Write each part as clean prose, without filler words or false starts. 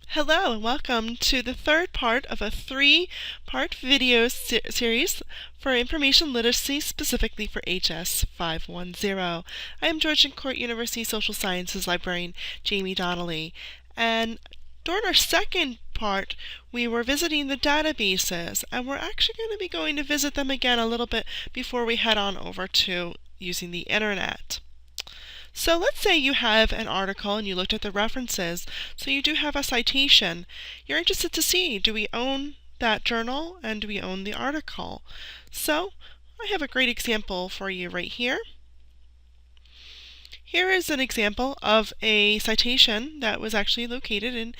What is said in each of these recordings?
Hello and welcome to the third part of a three-part video series for information literacy, specifically for HS510. I am Georgian Court University Social Sciences librarian Jamie Donnelly, and during our second part we were visiting the databases, and we're actually going to be going to visit them again a little bit before we head on over to using the internet. So let's say you have an article and you looked at the references, so you do have a citation. You're interested to see, do we own that journal and do we own the article? So I have a great example for you right here. Here is an example of a citation that was actually located in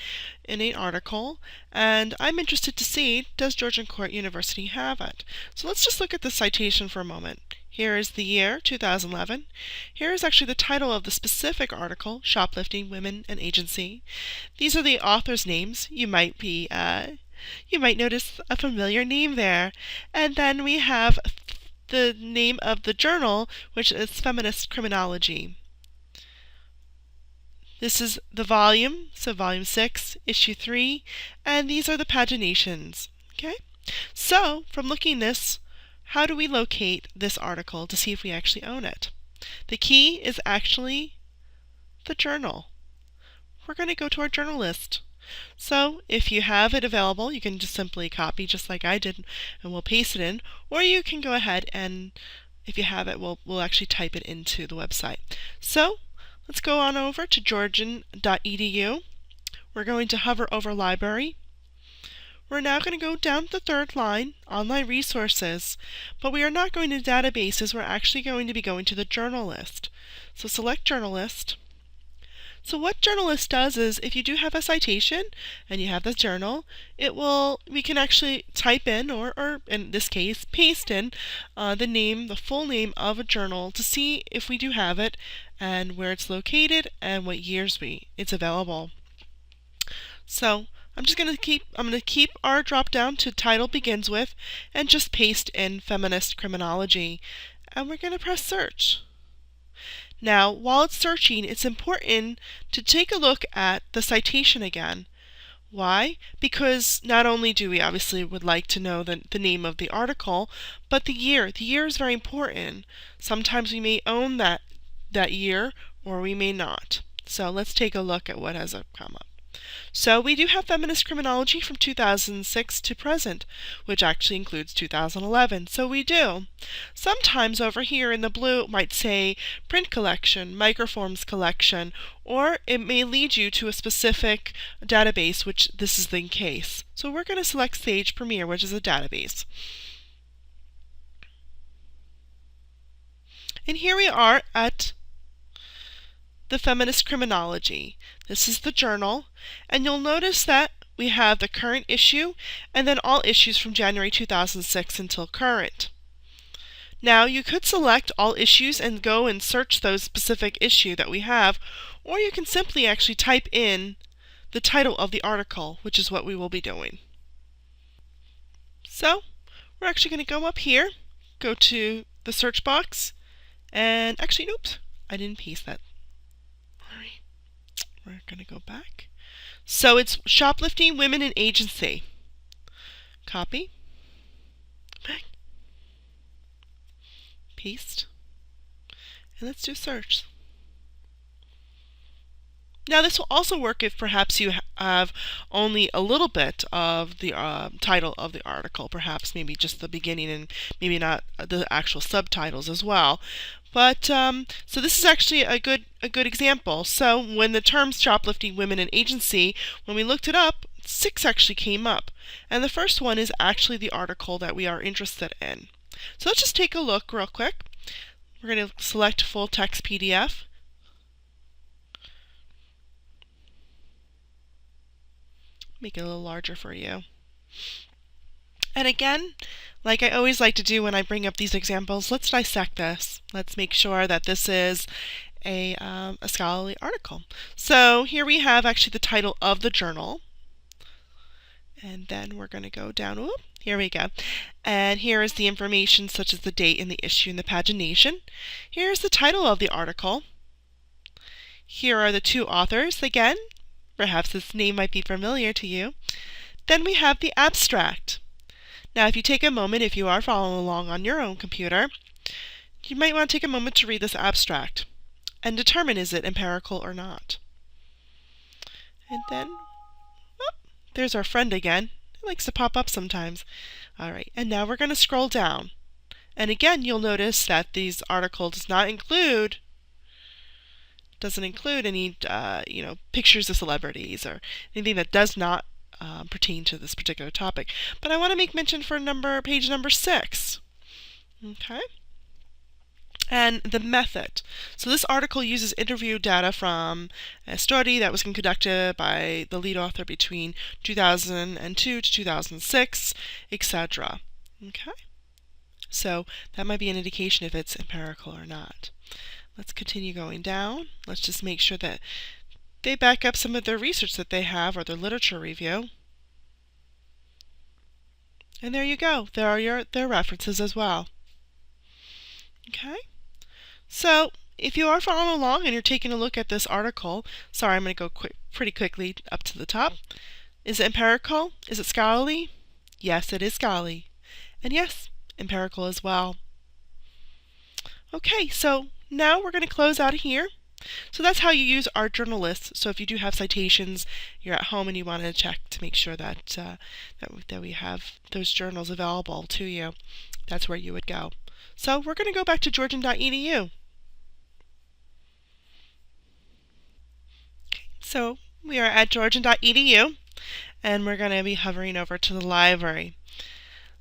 an article, and I'm interested to see, does Georgian Court University have it? So let's just look at the citation for a moment. Here is the year, 2011. Here is actually the title of the specific article, Shoplifting, Women, and Agency. These are the authors' names. You might notice a familiar name there. And then we have the name of the journal, which is Feminist Criminology. This is the volume, so volume 6, issue 3, and these are the paginations. Okay? So, from looking this, how do we locate this article to see if we actually own it? The key is actually the journal. We're going to go to our journal list. So if you have it available, you can just simply copy just like I did and we'll paste it in, or you can go ahead and if you have it, we'll actually type it into the website. So let's go on over to georgian.edu. We're going to hover over library. We're now going to go down the third line, online resources, but we are not going to databases, we're actually going to be going to the journal list. So select journal list. So what journal list does is, if you do have a citation and you have the journal, we can actually type in, or in this case, paste in the full name of a journal to see if we do have it and where it's located and what years it's available. So I'm going to keep our drop down to title begins with and just paste in Feminist Criminology, and we're going to press search. Now, while it's searching, it's important to take a look at the citation again. Why? Because not only do we obviously would like to know the name of the article, but the year. The year is very important. Sometimes we may own that year, or we may not. So let's take a look at what has come up. So we do have Feminist Criminology from 2006 to present, which actually includes 2011. So we do. Sometimes over here in the blue it might say print collection, microforms collection, or it may lead you to a specific database, which this is the case. So we're going to select Sage Premier, which is a database. And here we are at the Feminist Criminology. This is the journal, and you'll notice that we have the current issue and then all issues from January 2006 until current. Now you could select all issues and go and search those specific issue that we have, or you can simply actually type in the title of the article, which is what we will be doing. So we're actually going to go up here, go to the search box, and actually, oops, I didn't paste that. We're going to go back. So it's Shoplifting, Women, and Agency. Copy. Back. Paste. And let's do search. Now this will also work if perhaps you have only a little bit of the title of the article, perhaps maybe just the beginning and maybe not the actual subtitles as well. But so this is actually a good example. So when the terms shoplifting, women, and agency, when we looked it up, 6 actually came up, and the first one is actually the article that we are interested in. So let's just take a look real quick. We're going to select full text PDF. Make it a little larger for you. And again, like I always like to do when I bring up these examples, let's dissect this. Let's make sure that this is a scholarly article. So here we have actually the title of the journal. And then we're going to go down. Whoop, here we go. And here is the information such as the date and the issue and the pagination. Here's the title of the article. Here are the 2 authors again. Perhaps this name might be familiar to you. Then we have the abstract. Now, if you take a moment, if you are following along on your own computer, you might want to take a moment to read this abstract and determine, is it empirical or not? And then, oh, there's our friend again. It likes to pop up sometimes. All right, and now we're going to scroll down. And again, you'll notice that these article doesn't include any pictures of celebrities or anything that does not pertain to this particular topic. But I want to make mention for page number 6. Okay. And the method. So this article uses interview data from a study that was conducted by the lead author between 2002 to 2006, etc. Okay? So that might be an indication if it's empirical or not. Let's continue going down. Let's just make sure that they back up some of their research that they have or their literature review. And there you go. There are their references as well. Okay? So if you are following along and you're taking a look at this article, sorry, I'm going to go pretty quickly up to the top. Is it empirical? Is it scholarly? Yes, it is scholarly. And yes, empirical as well. Okay, so now we're going to close out of here. So that's how you use our journal lists. So if you do have citations, you're at home and you want to check to make sure that that we have those journals available to you, that's where you would go. So we're going to go back to georgian.edu. So we are at georgian.edu, and we're going to be hovering over to the library.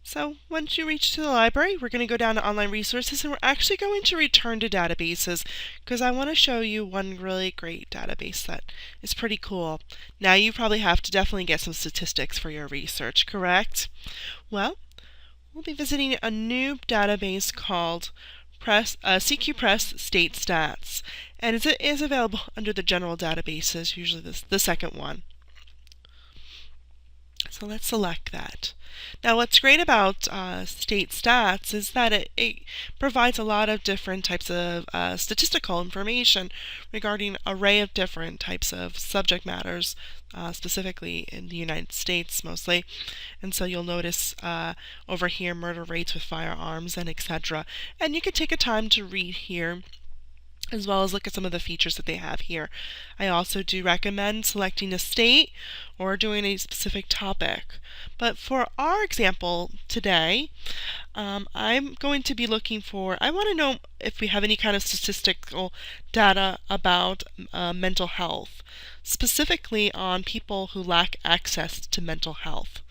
So once you reach to the library, we're going to go down to online resources, and we're actually going to return to databases because I want to show you one really great database that is pretty cool. Now you probably have to definitely get some statistics for your research, correct? Well, we'll be visiting a new database called CQ Press State Stats, and it is available under the general databases, usually the second one. So let's select that. Now what's great about state stats is that it provides a lot of different types of statistical information regarding an array of different types of subject matters, specifically in the United States mostly. And so you'll notice over here murder rates with firearms and etc. And you can take a time to read here, as well as look at some of the features that they have here. I also do recommend selecting a state or doing a specific topic. But for our example today, I'm going to be looking for, I want to know if we have any kind of statistical data about mental health, specifically on people who lack access to mental health.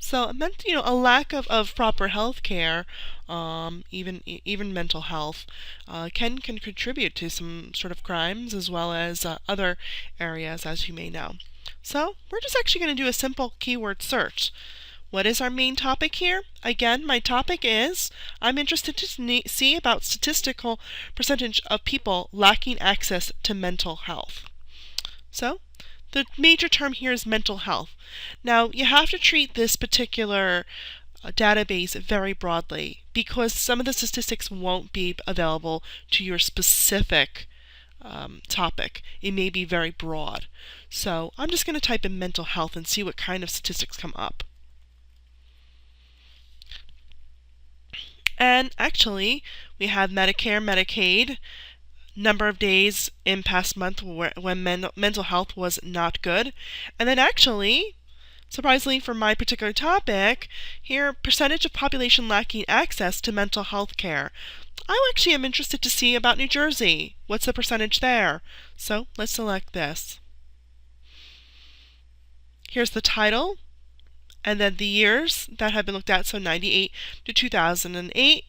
So, a lack of proper health care, even mental health, can contribute to some sort of crimes as well as other areas, as you may know. So, we're just actually going to do a simple keyword search. What is our main topic here? Again, my topic is, I'm interested to see about statistical percentage of people lacking access to mental health. So, the major term here is mental health. Now, you have to treat this particular database very broadly because some of the statistics won't be available to your specific topic. It may be very broad. So I'm just going to type in mental health and see what kind of statistics come up. And actually, we have Medicare, Medicaid, number of days in past month when mental health was not good. And then actually, surprisingly for my particular topic, here, percentage of population lacking access to mental health care. I actually am interested to see about New Jersey. What's the percentage there? So let's select this. Here's the title, and then the years that have been looked at, so 98 to 2008.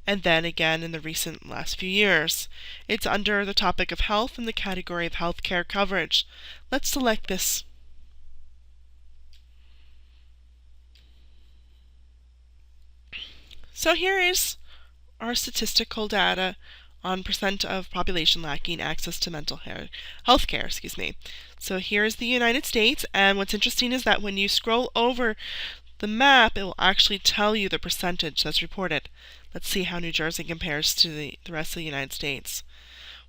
And then again in the recent last few years. It's under the topic of health in the category of healthcare coverage. Let's select this. So here is our statistical data on percent of population lacking access to mental health care. So here is the United States, and what's interesting is that when you scroll over the map, it will actually tell you the percentage that's reported. Let's see how New Jersey compares to the rest of the United States.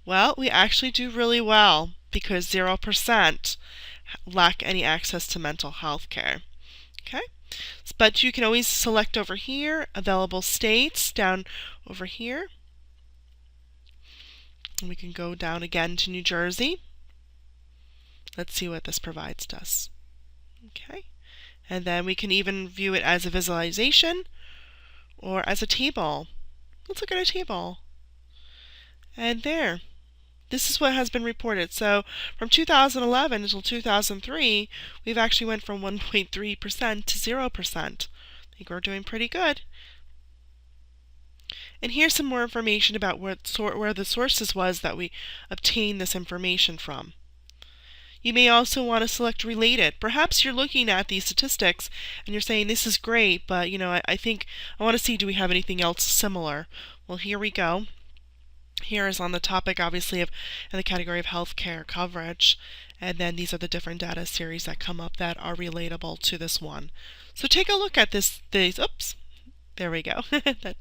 Well, we actually do really well because 0% lack any access to mental health care. Okay? But you can always select over here, available states, down over here. And we can go down again to New Jersey. Let's see what this provides us. Okay? And then we can even view it as a visualization or as a table. Let's look at a table. And there. This is what has been reported. So from 2011 until 2003, we've actually went from 1.3% to 0%. I think we're doing pretty good. And here's some more information about where the sources was that we obtained this information from. You may also want to select related. Perhaps you're looking at these statistics and you're saying this is great, but I think I want to see, do we have anything else similar? Well, here we go. Here is on the topic, obviously, in the category of healthcare coverage. And then these are the different data series that come up that are relatable to this one. So take a look at these. Oops, there we go. that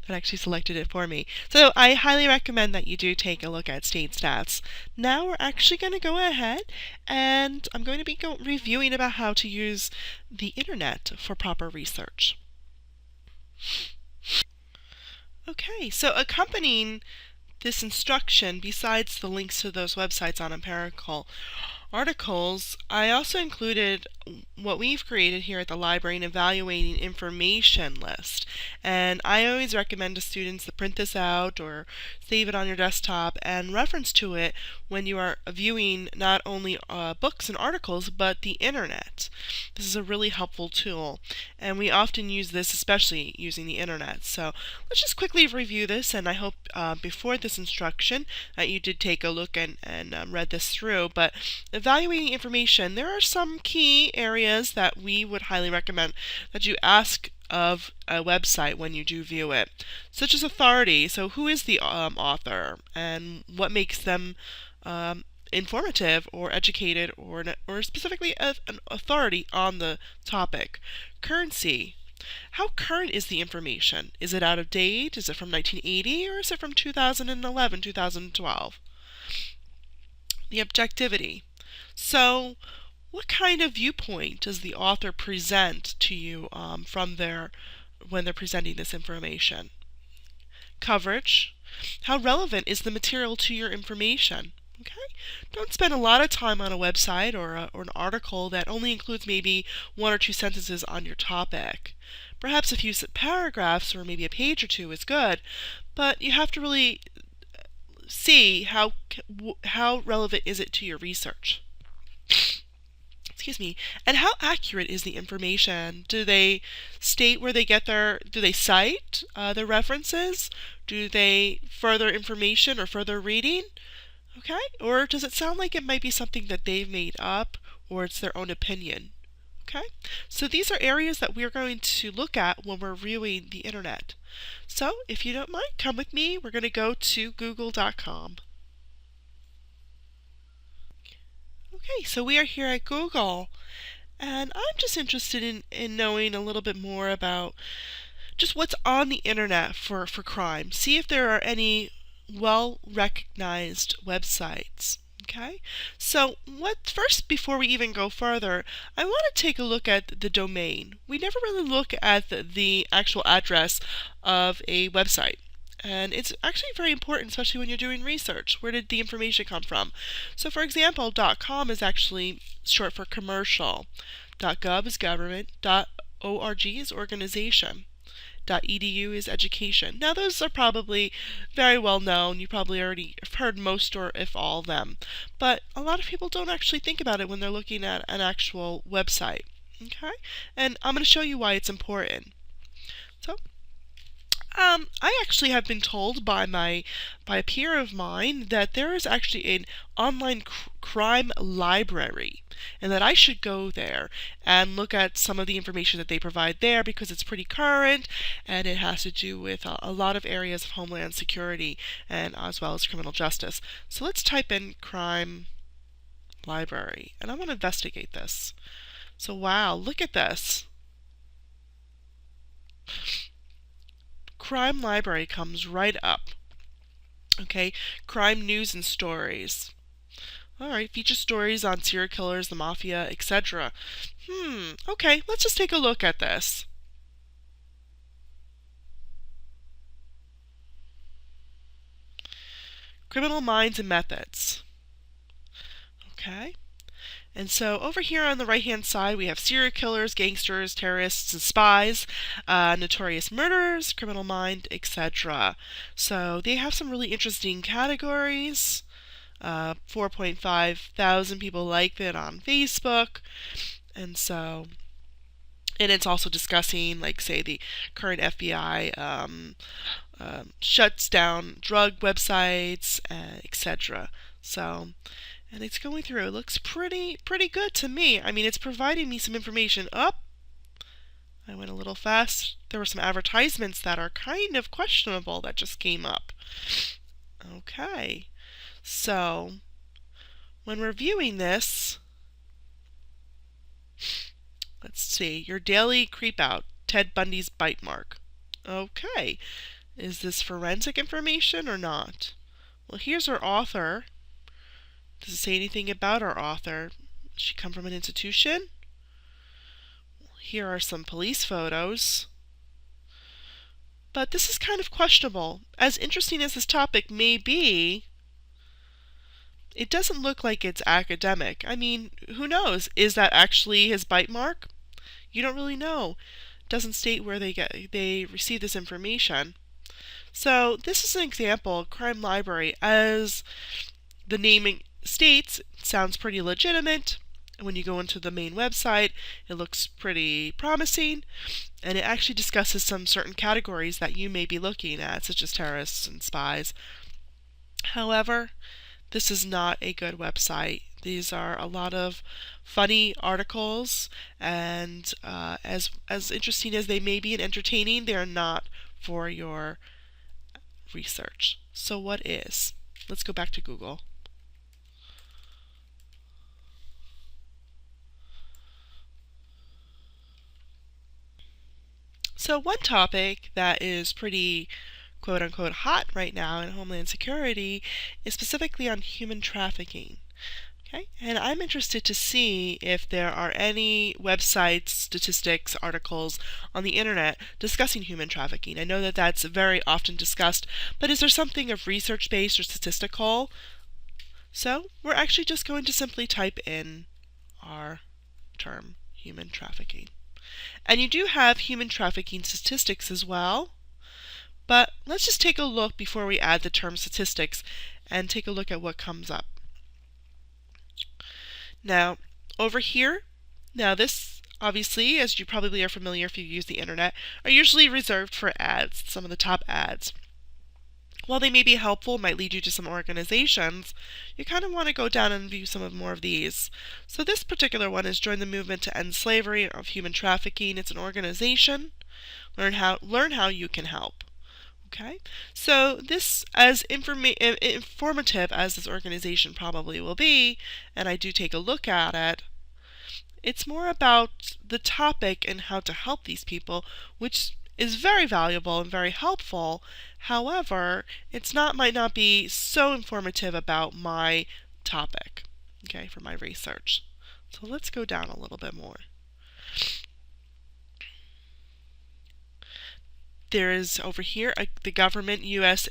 actually selected it for me. So I highly recommend that you do take a look at state stats. Now we're actually going to go ahead and I'm going to be reviewing about how to use the internet for proper research. Okay, so accompanying this instruction, besides the links to those websites on empirical articles, I also included what we've created here at the library, an evaluating information list. And I always recommend to students to print this out or save it on your desktop and reference to it when you are viewing not only books and articles, but the internet. This is a really helpful tool, and we often use this, especially using the internet. So let's just quickly review this, and I hope before this instruction that you did take a look and read this through. But evaluating information, there are some key areas that we would highly recommend that you ask of a website when you do view it, such as authority. So who is the author and what makes them informative or educated or specifically an authority on the topic. Currency. How current is the information? Is it out of date? Is it from 1980 or is it from 2011, 2012? The objectivity. So what kind of viewpoint does the author present to you when they're presenting this information? Coverage. How relevant is the material to your information? Okay? Don't spend a lot of time on a website or an article that only includes maybe one or two sentences on your topic. Perhaps a few paragraphs or maybe a page or two is good, but you have to really see how relevant is it to your research. Excuse me. And how accurate is the information? Do they state where they get do they cite their references? Do they further information or further reading? Okay? Or does it sound like it might be something that they've made up or it's their own opinion? Okay? So these are areas that we're going to look at when we're viewing the internet. So if you don't mind, come with me. We're going to go to google.com. Okay, so we are here at Google, and I'm just interested in knowing a little bit more about just what's on the internet for crime. See if there are any well-recognized websites. Okay, so first, before we even go further, I want to take a look at the domain. We never really look at the actual address of a website. And it's actually very important, especially when you're doing research. Where did the information come from? So for example, .com is actually short for commercial. .gov is government. .org is organization. .edu is education. Now those are probably very well known. You probably already have heard most or if all of them. But a lot of people don't actually think about it when they're looking at an actual website. Okay? And I'm going to show you why it's important. So I actually have been told by a peer of mine that there is actually an online crime library and that I should go there and look at some of the information that they provide there because it's pretty current and it has to do with a lot of areas of homeland security and as well as criminal justice. So let's type in crime library and I'm going to investigate this. So wow, look at this. Crime library comes right up. Okay, crime news and stories. All right, feature stories on serial killers, the mafia, etc. Okay, let's just take a look at this. Criminal minds and methods. Okay. And so over here on the right-hand side, we have serial killers, gangsters, terrorists, and spies, notorious murderers, criminal mind, etc. So they have some really interesting categories. 4.5 thousand people liked it on Facebook. And so, and it's also discussing, like, say, the current FBI shuts down drug websites, etc. So, and it's going through. It looks pretty good to me. I mean, it's providing me some information. I went a little fast. There were some advertisements that are kind of questionable that just came up. Okay, so when reviewing this, let's see, your daily creep out, Ted Bundy's bite mark. Okay, is this forensic information or not? Well, here's our author. Does it say anything about our author? Does she come from an institution? Here are some police photos. But this is kind of questionable. As interesting as this topic may be, it doesn't look like it's academic. I mean, who knows? Is that actually his bite mark? You don't really know. It doesn't state where they receive this information. So this is an example, Crime Library, as the naming states, sounds pretty legitimate. When you go into the main website, it looks pretty promising, and it actually discusses some certain categories that you may be looking at, such as terrorists and spies. However, this is not a good website. These are a lot of funny articles, and as interesting as they may be and entertaining, they are not for your research. So what is? Let's go back to Google. So one topic that is pretty quote-unquote hot right now in Homeland Security is specifically on human trafficking. Okay, and I'm interested to see if there are any websites, statistics, articles on the internet discussing human trafficking. I know that that's very often discussed, but is there something of research-based or statistical? So we're actually just going to simply type in our term, human trafficking. And you do have human trafficking statistics as well, but let's just take a look before we add the term statistics and take a look at what comes up. Now, over here, now this, obviously, as you probably are familiar if you use the internet, are usually reserved for ads, some of the top ads. While they may be helpful, might lead you to some organizations, you kind of want to go down and view some more of these. So this particular one is Join the Movement to End Slavery of Human Trafficking. It's an organization. Learn how you can help. Okay, so this, as informative as this organization probably will be, and I do take a look at it, it's more about the topic and how to help these people, which is very valuable and very helpful. However, might not be so informative about my topic, okay, for my research. So let's go down a little bit more. There is over here the government U.S.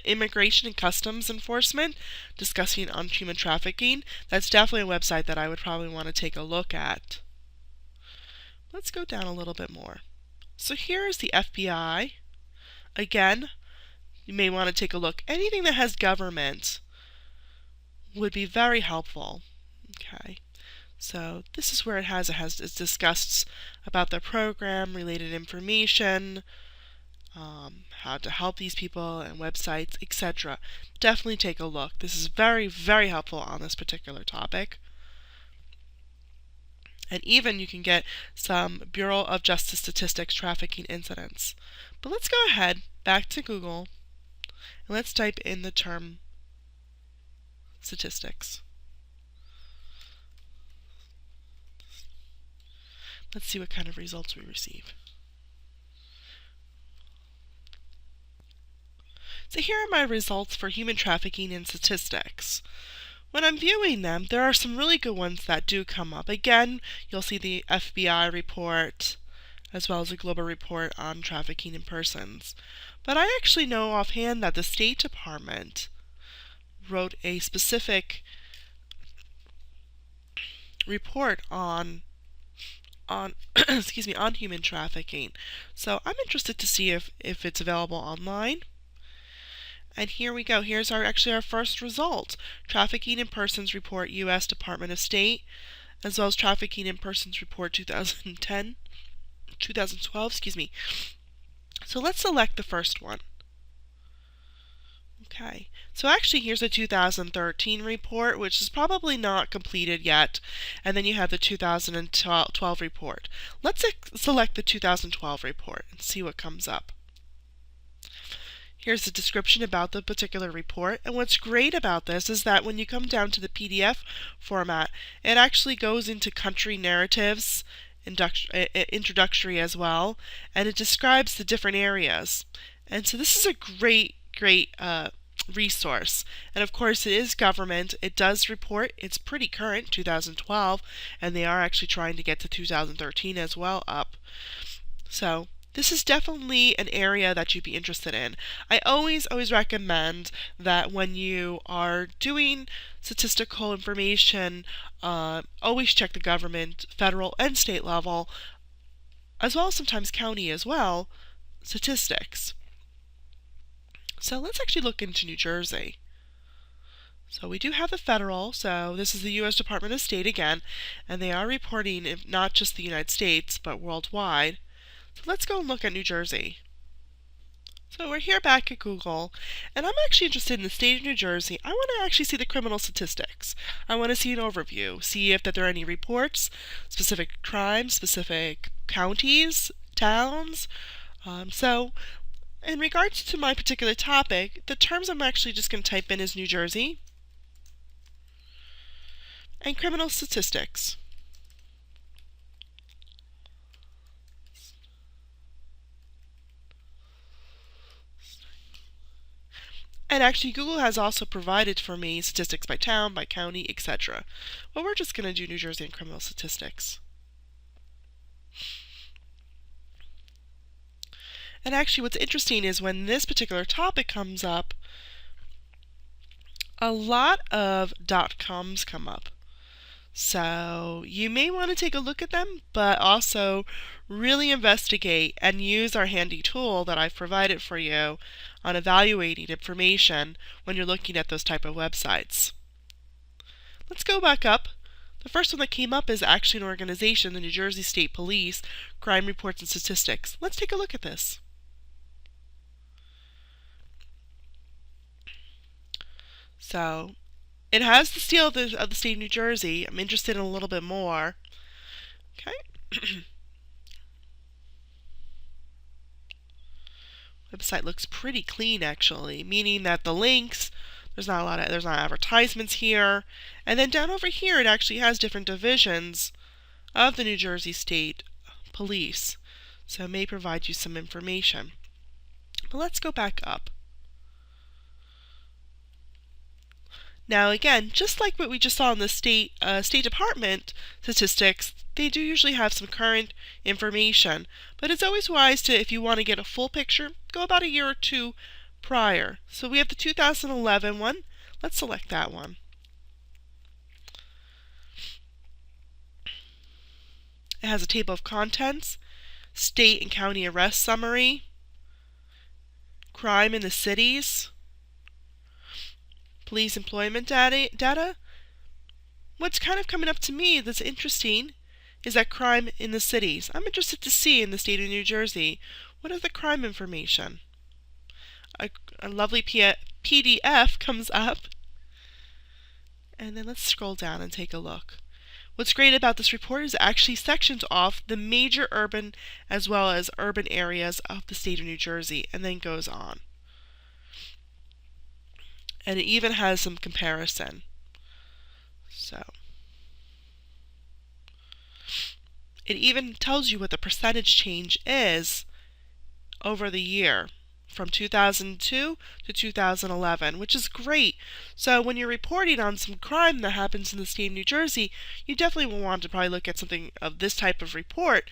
Immigration and Customs Enforcement discussing on human trafficking. That's definitely a website that I would probably want to take a look at. Let's go down a little bit more. So here is the FBI. Again, you may want to take a look. Anything that has government would be very helpful. Okay, so this is where it discusses about the program, related information, how to help these people and websites, etc. Definitely take a look. This is very, very helpful on this particular topic. And even you can get some Bureau of Justice Statistics trafficking incidents. But let's go ahead, back to Google, and let's type in the term statistics. Let's see what kind of results we receive. So here are my results for human trafficking and statistics. when I'm viewing them, there are some really good ones that do come up. Again, you'll see the FBI report as well as a global report on trafficking in persons. But I actually know offhand that the State Department wrote a specific report on excuse me, on human trafficking. So I'm interested to see if it's available online. And here we go. Here's actually our first result. Trafficking in Persons Report, U.S. Department of State, as well as Trafficking in Persons Report 2012, excuse me. So let's select the first one. Okay, so actually here's a 2013 report, which is probably not completed yet, and then you have the 2012 report. Let's select the 2012 report and see what comes up. Here's a description about the particular report, and what's great about this is that when you come down to the PDF format, it actually goes into country narratives, introductory as well, and it describes the different areas. And so this is a great resource. And of course it is government. It does report. It's pretty current, 2012, and they are actually trying to get to 2013 as well up. So this is definitely an area that you'd be interested in. I always recommend that when you are doing statistical information, always check the government, federal and state level, as well as sometimes county as well, statistics. So let's actually look into New Jersey. So we do have the federal, so this is the U.S. Department of State again, and they are reporting not just the United States, but worldwide. So let's go and look at New Jersey. So we're here back at Google, and I'm actually interested in the state of New Jersey. I want to actually see the criminal statistics. I want to see an overview, see if there are any reports, specific crimes, specific counties, towns. So in regards to my particular topic, the terms I'm actually just going to type in is New Jersey and criminal statistics. And actually Google has also provided for me statistics by town, by county, etc. Well, we're just going to do New Jersey and criminal statistics. And actually what's interesting is when this particular topic comes up, a lot of .coms come up. So you may want to take a look at them, but also really investigate and use our handy tool that I've provided for you on evaluating information when you're looking at those type of websites. Let's go back up. The first one that came up is actually an organization, the New Jersey State Police, Crime Reports and Statistics. Let's take a look at this. So it has the seal of the state of New Jersey. I'm interested in a little bit more. Okay. Website looks pretty clean actually, meaning that the links, there's not advertisements here. And then down over here it actually has different divisions of the New Jersey State Police. So it may provide you some information. But let's go back up. Now again, just like what we just saw in the State Department statistics, they do usually have some current information, but it's always wise to, if you want to get a full picture, go about a year or two prior. So we have the 2011 one. Let's select that one. It has a table of contents, state and county arrest summary, crime in the cities, police employment data. What's kind of coming up to me that's interesting is that crime in the cities. I'm interested to see in the state of New Jersey, what is the crime information? A lovely PDF comes up. And then let's scroll down and take a look. What's great about this report is it actually sections off the major urban as well as urban areas of the state of New Jersey and then goes on. And it even has some comparison. So it even tells you what the percentage change is over the year from 2002 to 2011, which is great. So when you're reporting on some crime that happens in the state of New Jersey, you definitely will want to probably look at something of this type of report.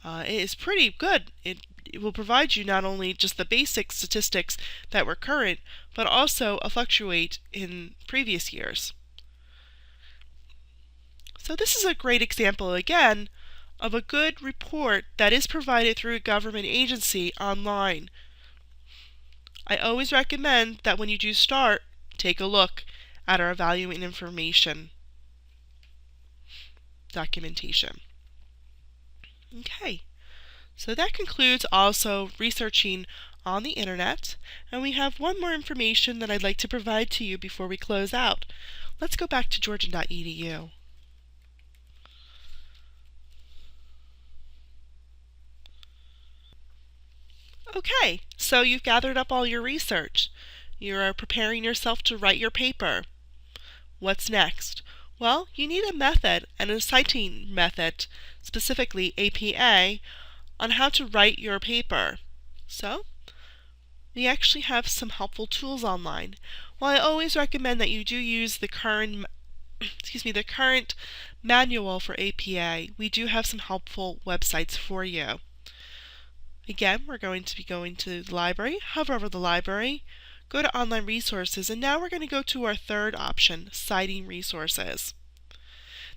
It is pretty good. It will provide you not only just the basic statistics that were current, but also a fluctuate in previous years. So this is a great example, again, of a good report that is provided through a government agency online. I always recommend that when you do start, take a look at our evaluating information documentation. Okay, so that concludes also researching on the internet, and we have one more information that I'd like to provide to you before we close out. Let's go back to georgian.edu. Okay, so you've gathered up all your research. You are preparing yourself to write your paper. What's next? Well, you need a method and a citing method, specifically APA, on how to write your paper. So, we actually have some helpful tools online. While I always recommend that you do use the current manual for APA, we do have some helpful websites for you. Again, we're going to be going to the library, hover over the library, go to online resources, and now we're going to go to our third option, Citing Resources.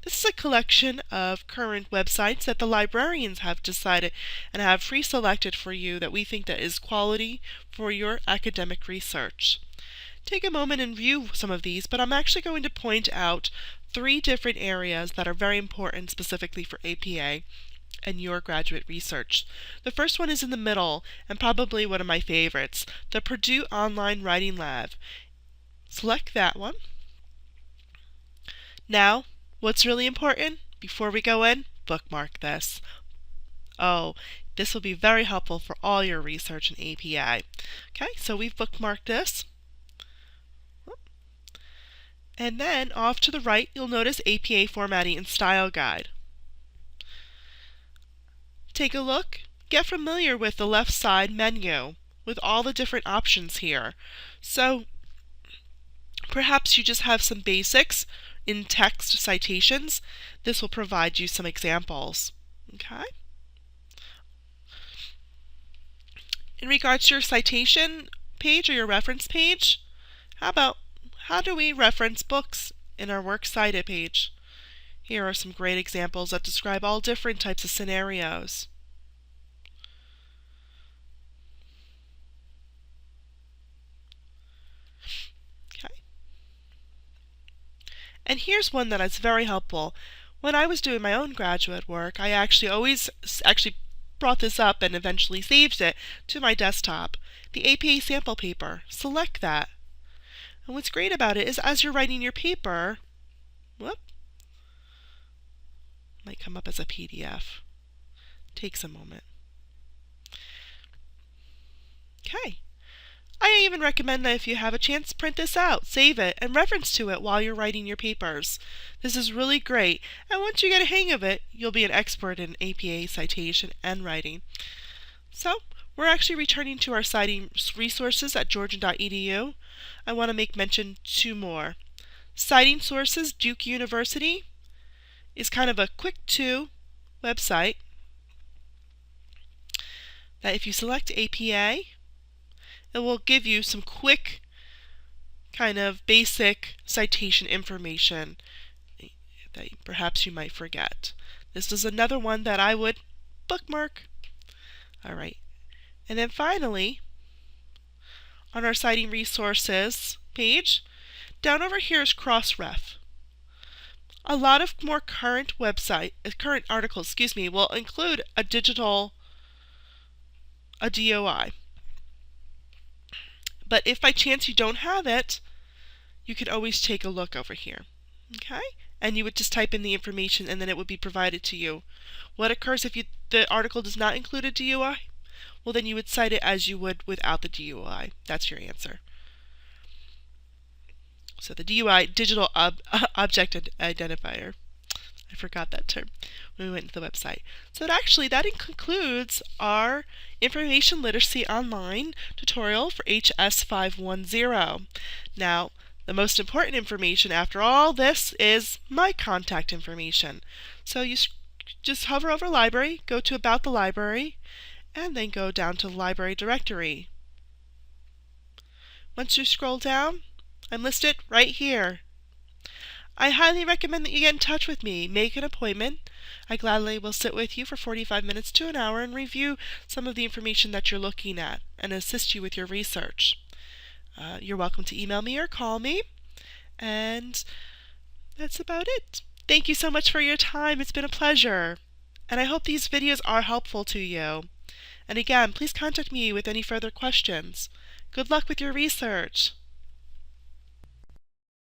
This is a collection of current websites that the librarians have decided and have pre-selected for you that we think that is quality for your academic research. Take a moment and view some of these, but I'm actually going to point out 3 different areas that are very important specifically for APA and your graduate research. The first one is in the middle, and probably one of my favorites, the Purdue Online Writing Lab. Select that one. Now, what's really important before we go in? Bookmark this. Oh, this will be very helpful for all your research in APA. Okay, so we've bookmarked this. And then off to the right, you'll notice APA Formatting and Style Guide. Take a look. Get familiar with the left side menu with all the different options here. So perhaps you just have some basics in text citations. This will provide you some examples. Okay? In regards to your citation page or your reference page, how do we reference books in our Works Cited page? Here are some great examples that describe all different types of scenarios. Okay. And here's one that is very helpful. When I was doing my own graduate work, I always brought this up and eventually saved it to my desktop. The APA sample paper. Select that. And what's great about it is as you're writing your paper, might come up as a PDF. Takes a moment. Okay. I even recommend that if you have a chance, print this out, save it, and reference to it while you're writing your papers. This is really great, and once you get a hang of it, you'll be an expert in APA citation and writing. So, we're actually returning to our citing resources at georgian.edu. I want to make mention 2 more. Citing Sources, Duke University, is kind of a quick 2 website that if you select APA, it will give you some quick kind of basic citation information that perhaps you might forget. This is another one that I would bookmark. Alright, and then finally, on our Citing Resources page, down over here is Crossref. A lot of more current articles, will include a DOI. But if by chance you don't have it, you could always take a look over here. Okay? And you would just type in the information and then it would be provided to you. What occurs if the article does not include a DOI? Well, then you would cite it as you would without the DOI. That's your answer. So the DOI, Digital Object Identifier. I forgot that term when we went to the website. So that concludes our Information Literacy Online tutorial for HS510. Now, the most important information after all this is my contact information. So you just hover over Library, go to About the Library, and then go down to Library Directory. Once you scroll down, I'm listed right here. I highly recommend that you get in touch with me. Make an appointment. I gladly will sit with you for 45 minutes to an hour and review some of the information that you're looking at and assist you with your research. You're welcome to email me or call me. And that's about it. Thank you so much for your time. It's been a pleasure. And I hope these videos are helpful to you. And again, please contact me with any further questions. Good luck with your research.